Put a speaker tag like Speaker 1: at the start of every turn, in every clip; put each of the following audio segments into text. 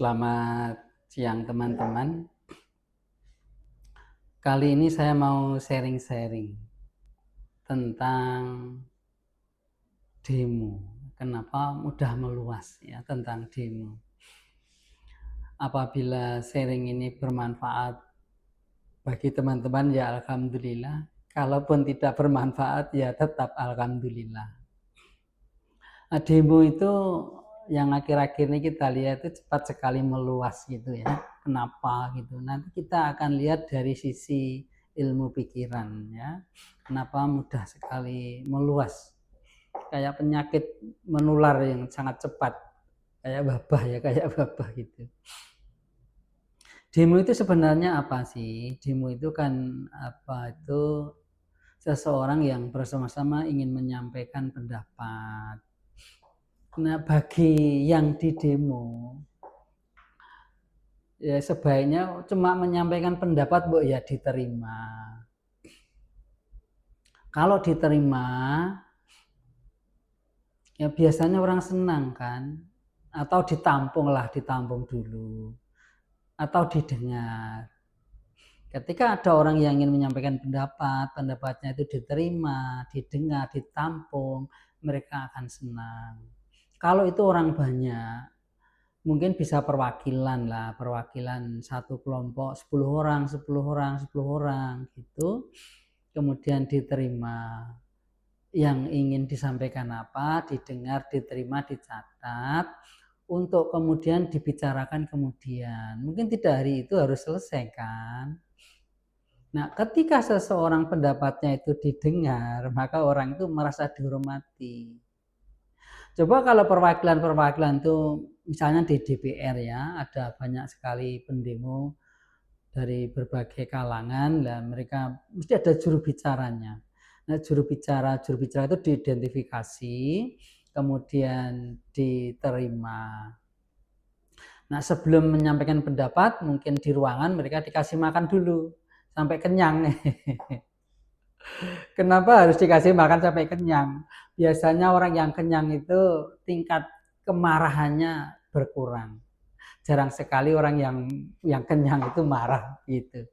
Speaker 1: Selamat siang teman-teman. Kali ini saya mau sharing-sharing tentang demo. Kenapa mudah meluas ya tentang demo. Apabila sharing ini bermanfaat bagi teman-teman ya alhamdulillah. Kalaupun tidak bermanfaat ya tetap alhamdulillah. Demo itu yang akhir-akhir ini kita lihat itu cepat sekali meluas gitu ya. Kenapa gitu? Nanti kita akan lihat dari sisi ilmu pikiran ya. Kenapa mudah sekali meluas? Kayak penyakit menular yang sangat cepat. Kayak wabah gitu. Demo itu sebenarnya apa sih? Demo itu kan seseorang yang bersama-sama ingin menyampaikan pendapat. Nah, bagi yang didemo, ya sebaiknya cuma menyampaikan pendapat, Bu, ya diterima. Kalau diterima, ya biasanya orang senang kan, atau ditampung dulu, atau didengar. Ketika ada orang yang ingin menyampaikan pendapat, pendapatnya itu diterima, didengar, ditampung, mereka akan senang. Kalau itu orang banyak, mungkin bisa perwakilan satu kelompok 10 orang gitu, kemudian diterima yang ingin disampaikan apa, didengar, diterima, dicatat, untuk kemudian dibicarakan kemudian. Mungkin tidak hari itu harus selesai kan. Nah, ketika seseorang pendapatnya itu didengar, maka orang itu merasa dihormati. Coba kalau perwakilan itu misalnya di DPR ya, ada banyak sekali pendemo dari berbagai kalangan, dan mereka mesti ada juru bicaranya. Nah, juru bicara itu diidentifikasi, kemudian diterima. Nah, sebelum menyampaikan pendapat, mungkin di ruangan mereka dikasih makan dulu sampai kenyang. Kenapa harus dikasih makan sampai kenyang? Biasanya orang yang kenyang itu tingkat kemarahannya berkurang. Jarang sekali orang yang kenyang itu marah gitu.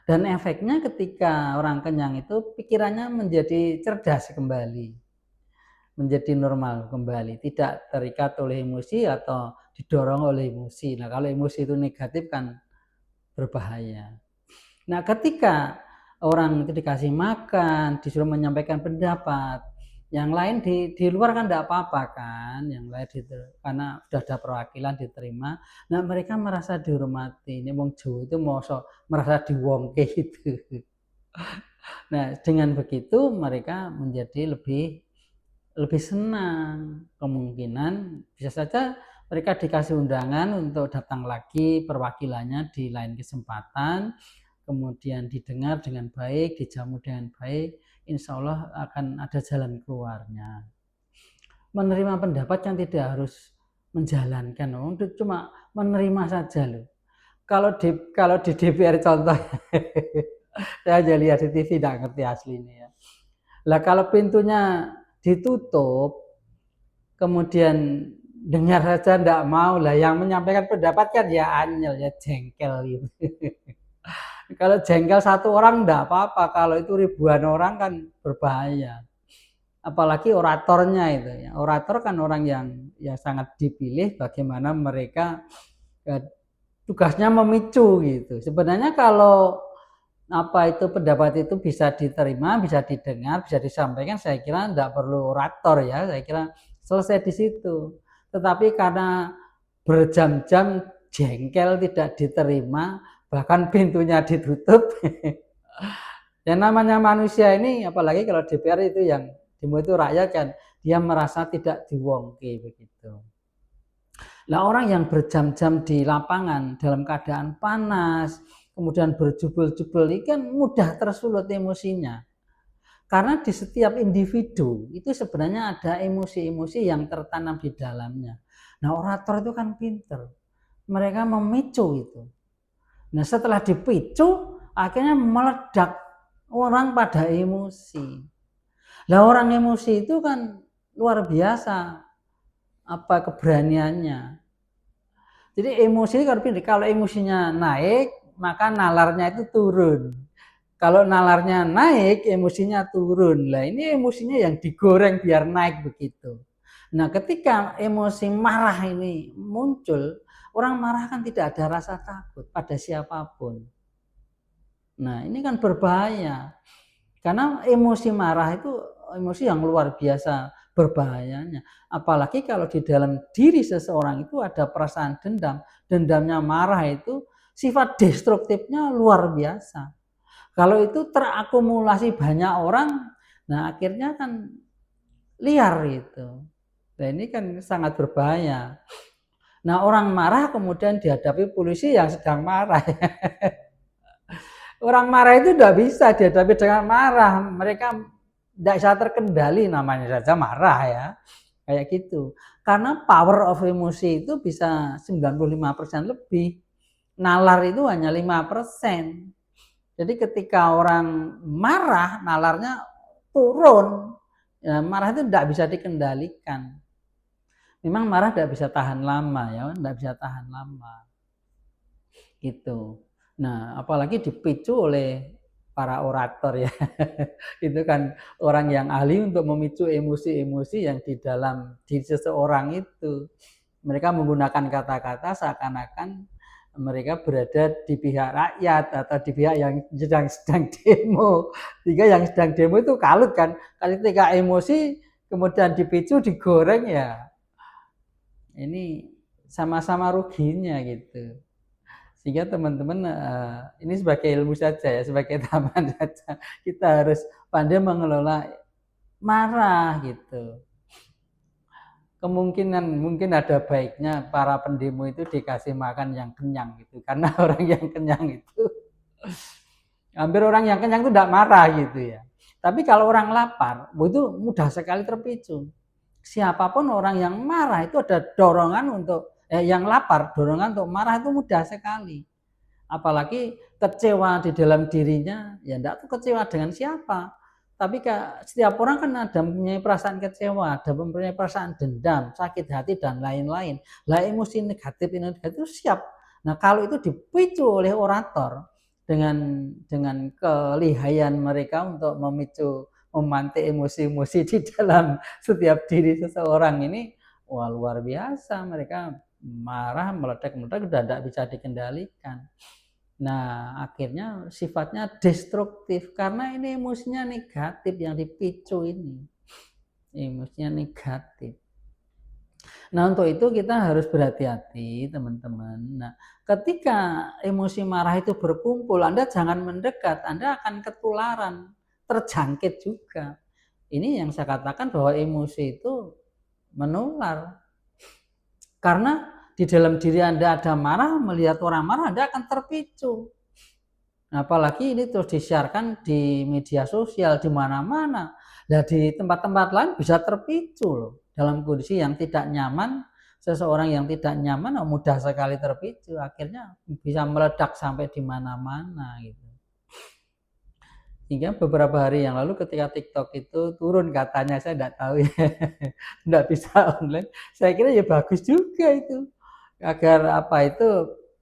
Speaker 1: Dan efeknya ketika orang kenyang itu pikirannya menjadi cerdas kembali, menjadi normal kembali, tidak terikat oleh emosi atau didorong oleh emosi. Nah, kalau emosi itu negatif kan berbahaya. Nah, ketika orang itu dikasih makan, disuruh menyampaikan pendapat, yang lain di luar kan tidak apa-apa kan, yang lain karena sudah ada perwakilan diterima. Nah, mereka merasa dihormati. Ini wong Jawa itu merasa diwongke gitu. Nah, dengan begitu mereka menjadi lebih senang. Kemungkinan bisa saja mereka dikasih undangan untuk datang lagi perwakilannya di lain kesempatan, kemudian didengar dengan baik, dijamu dengan baik, insya Allah akan ada jalan keluarnya. Menerima pendapat yang tidak harus menjalankan, cuma menerima saja loh. Kalau di DPR contoh, saya aja lihat di TV tidak ngerti aslinya ya. Lah kalau pintunya ditutup, kemudian dengar saja tidak mau, lah yang menyampaikan pendapat kan ya anyel, ya jengkel gitu. Kalau jengkel satu orang enggak apa-apa, kalau itu ribuan orang kan berbahaya. Apalagi oratornya itu ya. Orator kan orang yang sangat dipilih bagaimana mereka tugasnya memicu gitu. Sebenarnya kalau pendapat itu bisa diterima, bisa didengar, bisa disampaikan, saya kira enggak perlu orator ya. Saya kira selesai di situ. Tetapi karena berjam-jam jengkel tidak diterima, bahkan pintunya ditutup. Yang namanya manusia ini, apalagi kalau DPR itu yang demo itu rakyat kan, dia merasa tidak diwongke begitu. Nah, orang yang berjam-jam di lapangan dalam keadaan panas, kemudian berjubel-jubel, ini kan mudah tersulut emosinya. Karena di setiap individu itu sebenarnya ada emosi-emosi yang tertanam di dalamnya. Nah, orator itu kan pinter. Mereka memicu itu. Nah, setelah dipicu, akhirnya meledak orang pada emosi. Nah, orang emosi itu kan luar biasa keberaniannya. Jadi emosi kalau emosinya naik, maka nalarnya itu turun. Kalau nalarnya naik, emosinya turun. Lah ini emosinya yang digoreng biar naik begitu. Nah, ketika emosi marah ini muncul, orang marah kan tidak ada rasa takut pada siapapun. Nah, ini kan berbahaya. Karena emosi marah itu emosi yang luar biasa berbahayanya. Apalagi kalau di dalam diri seseorang itu ada perasaan dendam. Dendamnya marah itu sifat destruktifnya luar biasa. Kalau itu terakumulasi banyak orang, nah akhirnya kan liar itu. Nah ini kan sangat berbahaya. Nah orang marah kemudian dihadapi polisi yang sedang marah. Orang marah itu tidak bisa dihadapi dengan marah. Mereka tidak bisa terkendali, namanya saja marah ya. Kayak gitu. Karena power of emosi itu bisa 95% lebih. Nalar itu hanya 5%. Jadi ketika orang marah, nalarnya turun. Ya, marah itu tidak bisa dikendalikan. Memang marah tidak bisa tahan lama ya, tidak bisa tahan lama. Gitu. Nah, apalagi dipicu oleh para orator ya. Itu kan orang yang ahli untuk memicu emosi-emosi yang di dalam diri seseorang itu. Mereka menggunakan kata-kata seakan-akan mereka berada di pihak rakyat atau di pihak yang sedang demo. Sehingga yang sedang demo itu kalut kan. Ketika emosi kemudian dipicu, digoreng ya. Ini sama-sama ruginya gitu. Sehingga teman-teman ini sebagai ilmu saja ya, sebagai taman saja. Kita harus pandai mengelola marah gitu. Kemungkinan mungkin ada baiknya para pendemo itu dikasih makan yang kenyang gitu. Karena orang yang kenyang itu hampir orang yang kenyang itu tidak marah gitu ya. Tapi kalau orang lapar, itu mudah sekali terpicu. Siapapun orang yang marah itu ada dorongan untuk yang lapar, dorongan untuk marah itu mudah sekali. Apalagi kecewa di dalam dirinya, ya enggak tuh kecewa dengan siapa. Tapi setiap orang kan ada mempunyai perasaan kecewa, ada mempunyai perasaan dendam, sakit hati dan lain-lain. Lah emosi negatif itu siap. Nah, kalau itu dipicu oleh orator dengan kelihayan mereka untuk memantik emosi-emosi di dalam setiap diri seseorang ini, wah luar biasa, mereka marah meledak-meledak sudah tidak bisa dikendalikan. Nah, akhirnya sifatnya destruktif karena ini emosinya negatif yang dipicu ini. Emosinya negatif. Nah, untuk itu kita harus berhati-hati, teman-teman. Nah, ketika emosi marah itu berkumpul, Anda jangan mendekat, Anda akan ketularan, terjangkit juga. Ini yang saya katakan bahwa emosi itu menular. Karena di dalam diri Anda ada marah, melihat orang marah, Anda akan terpicu. Apalagi ini terus disiarkan di media sosial di mana-mana. Nah, di tempat-tempat lain bisa terpicu loh. Dalam kondisi yang tidak nyaman, seseorang yang tidak nyaman mudah sekali terpicu. Akhirnya bisa meledak sampai di mana-mana gitu. Hingga beberapa hari yang lalu ketika TikTok itu turun katanya, saya tidak tahu ya, tidak bisa online. Saya kira ya bagus juga itu. Agar apa itu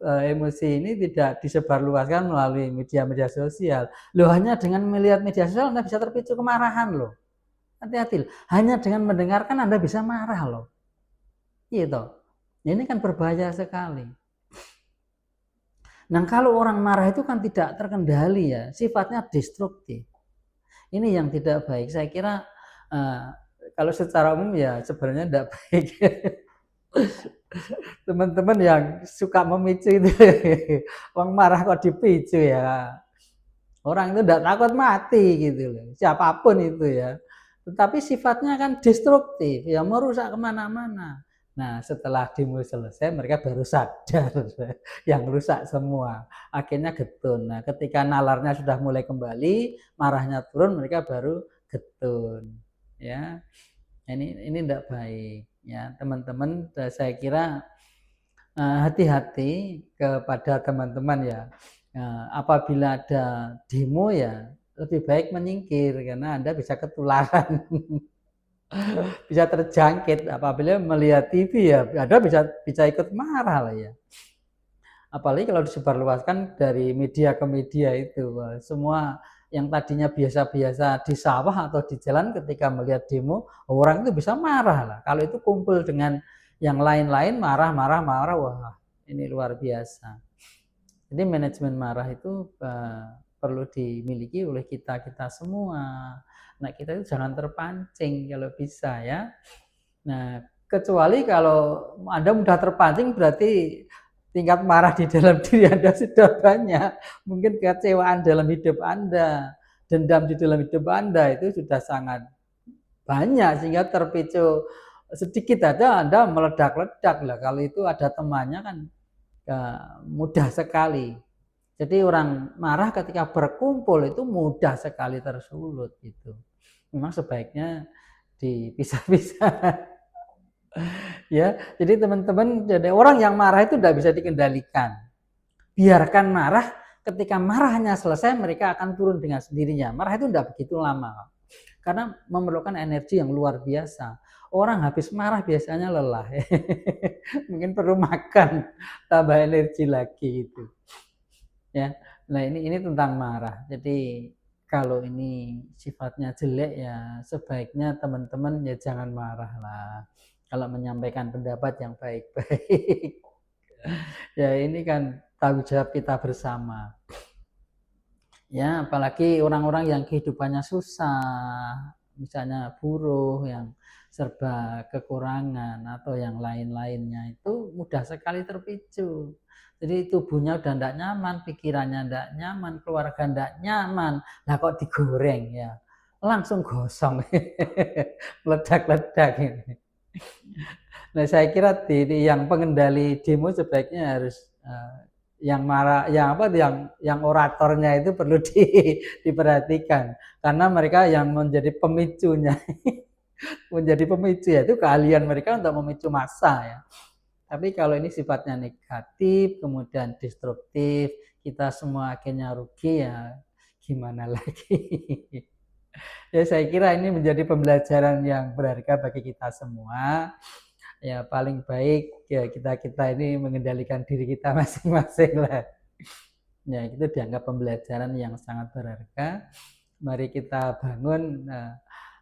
Speaker 1: emosi ini tidak disebarluaskan melalui media-media sosial. Loh, hanya dengan melihat media sosial Anda bisa terpicu kemarahan loh. Hati-hati. Hanya dengan mendengarkan Anda bisa marah loh. Gitu. Ini kan berbahaya sekali. Nah, kalau orang marah itu kan tidak terkendali ya, sifatnya destruktif. Ini yang tidak baik. Saya kira kalau secara umum ya sebenarnya tidak baik. Teman-teman yang suka memicu itu, orang marah kok dipicu ya. Orang itu tidak takut mati gitu loh, siapapun itu ya. Tetapi sifatnya kan destruktif, ya merusak kemana-mana. Nah, setelah demo selesai, mereka baru sadar yang rusak semua. Akhirnya getun. Nah, ketika nalarnya sudah mulai kembali, marahnya turun, mereka baru getun. Ya, ini tidak baik. Ya, teman-teman, saya kira hati-hati kepada teman-teman ya. Apabila ada demo ya lebih baik menyingkir karena Anda bisa ketularan. bisa terjangkit apabila melihat TV ya, ada bisa ikut marah lah ya. Apalagi kalau disebarluaskan dari media ke media itu, semua yang tadinya biasa-biasa di sawah atau di jalan ketika melihat demo, orang itu bisa marah lah. Kalau itu kumpul dengan yang lain-lain marah, wah ini luar biasa. Jadi manajemen marah itu perlu dimiliki oleh kita semua. Nah, kita itu jangan terpancing kalau bisa ya. Nah, kecuali kalau Anda mudah terpancing berarti tingkat marah di dalam diri Anda sudah banyak. Mungkin kekecewaan dalam hidup Anda, dendam di dalam hidup Anda itu sudah sangat banyak sehingga terpicu sedikit aja Anda meledak-ledak lah. Kalau itu ada temannya kan mudah sekali. Jadi orang marah ketika berkumpul itu mudah sekali tersulut gitu. Memang sebaiknya dipisah-pisah. Ya, jadi teman-teman, jadi orang yang marah itu tidak bisa dikendalikan. Biarkan marah, ketika marahnya selesai mereka akan turun dengan sendirinya. Marah itu tidak begitu lama, karena memerlukan energi yang luar biasa. Orang habis marah biasanya lelah, mungkin perlu makan, tambah energi lagi gitu. Ya, nah ini tentang marah. Jadi kalau ini sifatnya jelek ya sebaiknya teman-teman ya jangan marah lah. Kalau menyampaikan pendapat yang baik-baik. Ya ini kan tanggung jawab kita bersama. Ya, apalagi orang-orang yang kehidupannya susah, misalnya buruh yang serba kekurangan atau yang lain-lainnya itu mudah sekali terpicu. Jadi tubuhnya udah tidak nyaman, pikirannya tidak nyaman, keluarga tidak nyaman. Nah kok digoreng ya, langsung gosong, ledak-ledak ini. Nah saya kira yang pengendali demo sebaiknya harus yang marah, yang oratornya itu perlu diperhatikan karena mereka yang menjadi pemicunya, menjadi pemicu ya itu keahlian mereka untuk memicu massa ya. Tapi kalau ini sifatnya negatif, kemudian destruktif, kita semua akhirnya rugi ya gimana lagi. Ya saya kira ini menjadi pembelajaran yang berharga bagi kita semua. Ya paling baik ya kita ini mengendalikan diri kita masing-masing lah. Ya itu dianggap pembelajaran yang sangat berharga. Mari kita bangun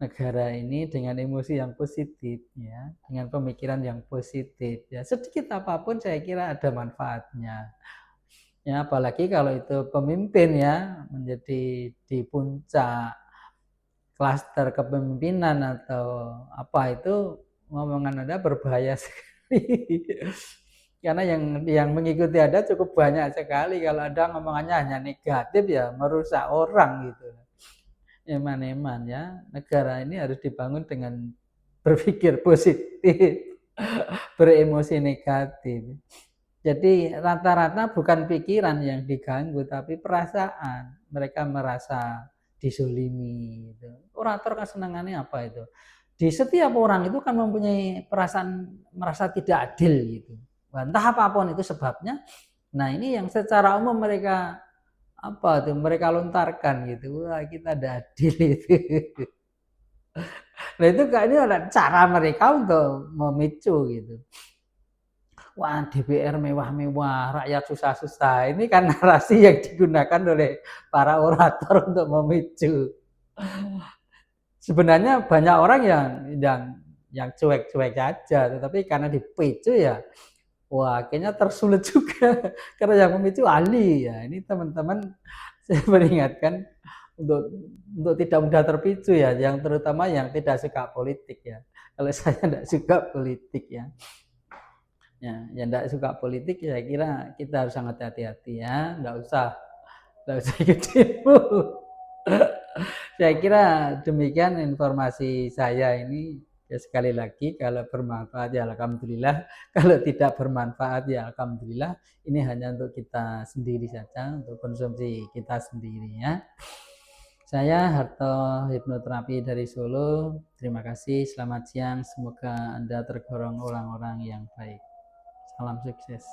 Speaker 1: negara ini dengan emosi yang positif ya, dengan pemikiran yang positif ya. Sedikit apapun saya kira ada manfaatnya. Ya apalagi kalau itu pemimpin ya menjadi di puncak klaster kepemimpinan atau apa itu ngomongan Anda berbahaya sekali. Karena yang mengikuti Anda cukup banyak sekali. Kalau Anda ngomongannya hanya negatif ya merusak orang gitu. Eman-eman ya. Negara ini harus dibangun dengan berpikir positif, beremosi negatif. Jadi rata-rata bukan pikiran yang diganggu tapi perasaan. Mereka merasa dizolimi gitu. Orator kesenangannya apa itu? Di setiap orang itu kan mempunyai perasaan merasa tidak adil gitu. Entah apapun itu sebabnya. Nah, ini yang secara umum mereka apa tuh mereka lontarkan gitu. Wah, kita tidak adil itu. Nah, itu ini adalah cara mereka untuk memicu gitu. Wah, DPR mewah-mewah, rakyat susah-susah. Ini kan narasi yang digunakan oleh para orator untuk memicu. Sebenarnya banyak orang yang cuek-cuek saja, tetapi karena dipicu ya, wah akhirnya tersulut juga karena yang memicu ahli ya. Ini teman-teman saya peringatkan untuk tidak mudah terpicu ya, yang terutama yang tidak suka politik ya. Kalau saya tidak suka politik ya. Ya, yang tidak suka politik saya kira kita harus sangat hati-hati ya, tidak usah ikut demo. Saya kira demikian informasi saya ini. Ya sekali lagi kalau bermanfaat ya alhamdulillah, kalau tidak bermanfaat ya alhamdulillah. Ini hanya untuk kita sendiri saja, untuk konsumsi kita sendiri ya. Saya Harto Hipnoterapi dari Solo. Terima kasih, selamat siang. Semoga Anda tergolong orang-orang yang baik. Salam sukses.